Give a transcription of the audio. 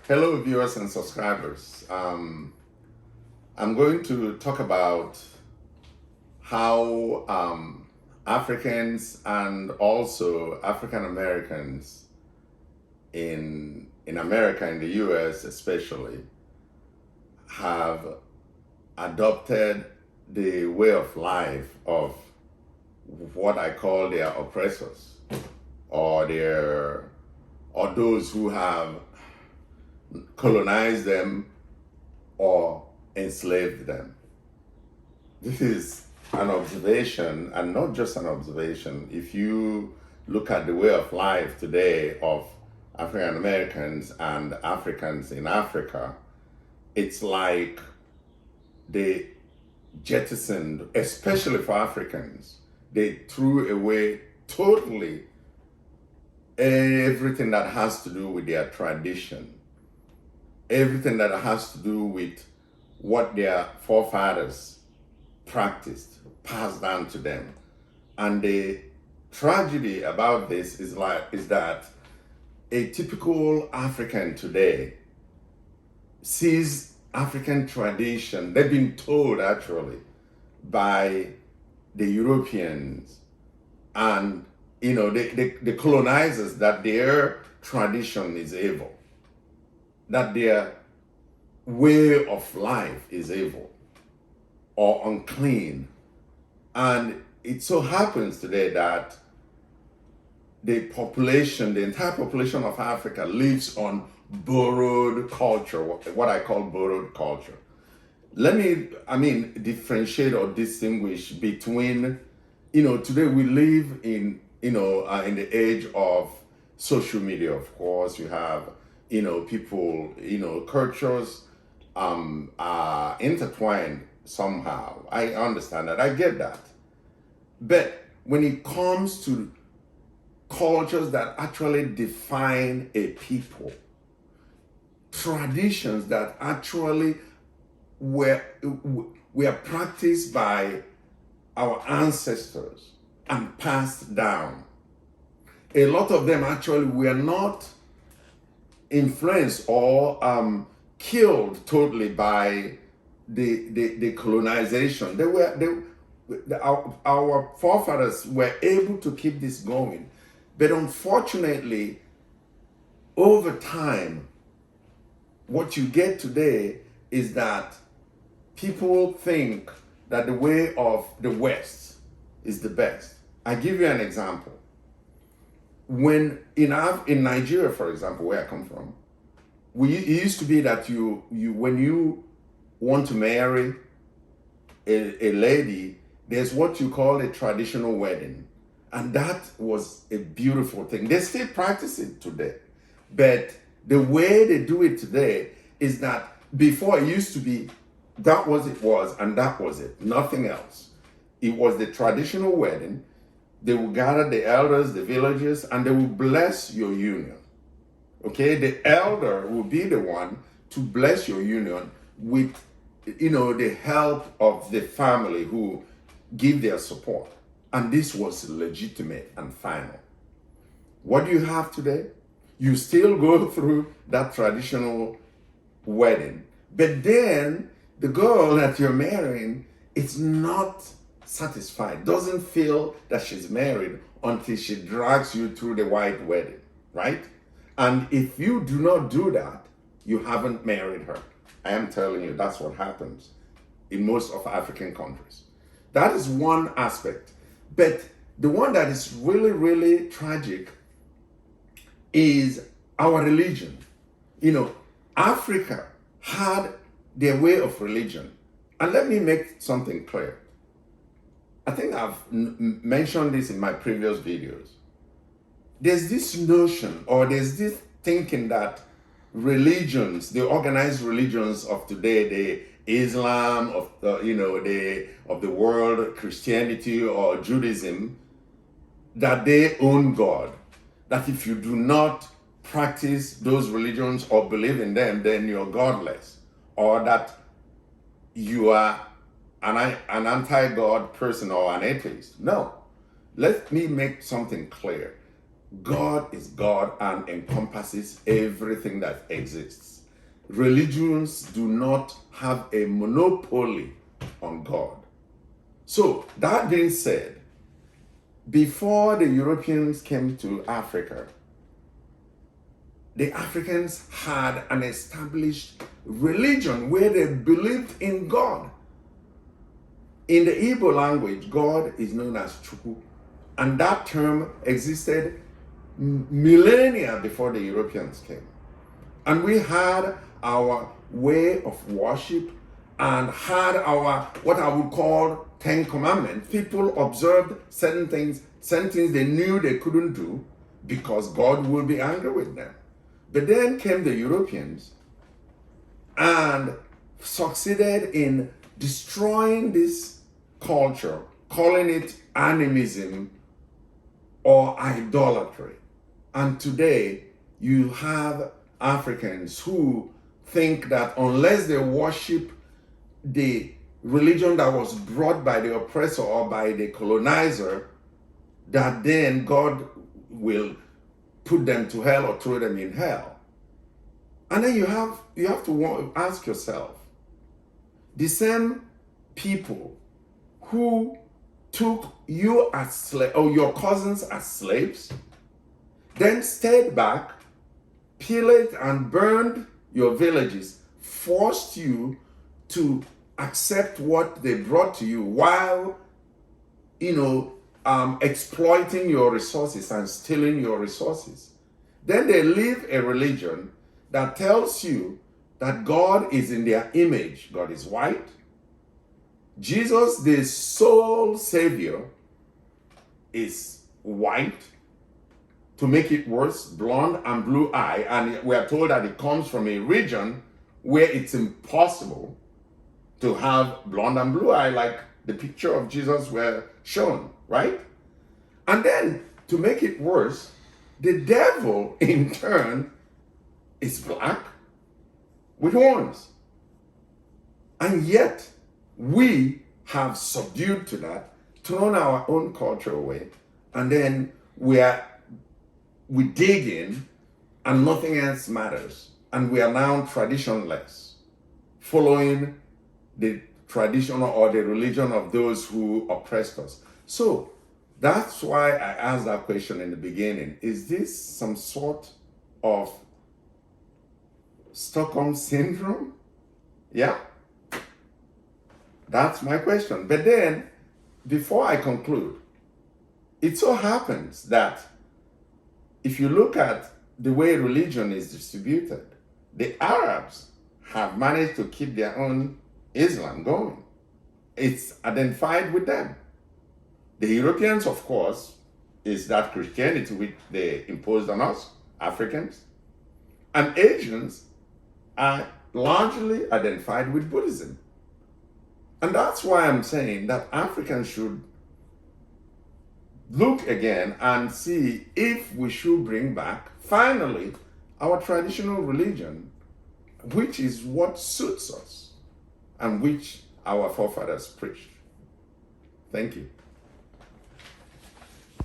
Hello, viewers and subscribers. I'm going to talk about how Africans and also African Americans in America, in the US especially, have adopted the way of life of what I call their oppressors, or those who have colonized them or enslaved them. This is an observation, and not just an observation. If you look at the way of life today of African Americans and Africans in Africa, it's like they jettisoned, especially for Africans, they threw away totally everything that has to do with their tradition, everything that has to do with what their forefathers practiced, passed down to them. And the tragedy about this is that a typical African today sees African tradition, they've been told actually by the Europeans and the colonizers that their tradition is evil, that their way of life is evil or unclean. And it so happens today that the entire population of Africa lives on borrowed culture, what I call borrowed culture. Let me, differentiate or distinguish between, today we live in the age of social media. Of course, you have, people, cultures are intertwined somehow. I understand that. I get that. But when it comes to cultures that actually define a people, traditions that actually were practiced by our ancestors and passed down, a lot of them actually were not influenced or killed totally by the colonization. Our forefathers were able to keep this going, but unfortunately, over time, what you get today is that people think that the way of the West is the best. I give you an example. When in Nigeria, for example, where I come from, it used to be that you when you want to marry a lady, there's what you call a traditional wedding, and that was a beautiful thing. They still practice it today, but the way they do it today is that before it used to be that was and that was it, nothing else. It was the traditional wedding. They will gather the elders, the villagers, and they will bless your union. Okay, the elder will be the one to bless your union with, the help of the family who give their support. And this was legitimate and final. What do you have today? You still go through that traditional wedding, but then the girl that you're marrying is not satisfied, doesn't feel that she's married until she drags you through the white wedding, right? And if you do not do that, you haven't married her. I am telling you, that's what happens in most of African countries. That is one aspect. But the one that is really, really tragic is our religion. Africa had their way of religion. And let me make something clear. I think I've mentioned this in my previous videos. There's this notion, or there's this thinking that religions, the organized religions of today, the Islam of the world, Christianity or Judaism, that they own God. That if you do not practice those religions or believe in them, then you're godless, or that you are an anti-God person or an atheist. No. Let me make something clear. God is God and encompasses everything that exists. religions do not have a monopoly on God. So, that being said, before the Europeans came to Africa, the Africans had an established religion where they believed in God. In the Igbo language, God is known as Chukwu, and that term existed millennia before the Europeans came. And we had our way of worship and had our, what I would call, 10 Commandments. People observed certain things they knew they couldn't do because God will be angry with them. But then came the Europeans and succeeded in destroying this culture, calling it animism or idolatry. And today you have Africans who think that unless they worship the religion that was brought by the oppressor or by the colonizer, that then God will put them to hell or throw them in hell. And then you have to ask yourself, the same people who took you as slaves or your cousins as slaves, then stayed back, pillaged and burned your villages, forced you to accept what they brought to you while, exploiting your resources and stealing your resources. Then they live a religion that tells you that God is in their image. God is white. Jesus, the sole Savior, is white. To make it worse, blonde and blue eye. And we are told that it comes from a region where it's impossible to have blonde and blue eye like the picture of Jesus were shown, right? And then, to make it worse, the devil, in turn, is black with horns. And yet, we have subdued to that, thrown our own culture away, and then we dig in, and nothing else matters. And we are now traditionless, following the tradition or the religion of those who oppressed us. So that's why I asked that question in the beginning. Is this some sort of Stockholm syndrome? Yeah? That's my question. But then, before I conclude, it so happens that if you look at the way religion is distributed, the Arabs have managed to keep their own Islam going. It's identified with them. The Europeans, of course, is that Christianity which they imposed on us, Africans. And Asians are largely identified with Buddhism. And that's why I'm saying that Africans should look again and see if we should bring back, finally, our traditional religion, which is what suits us and which our forefathers preached. Thank you.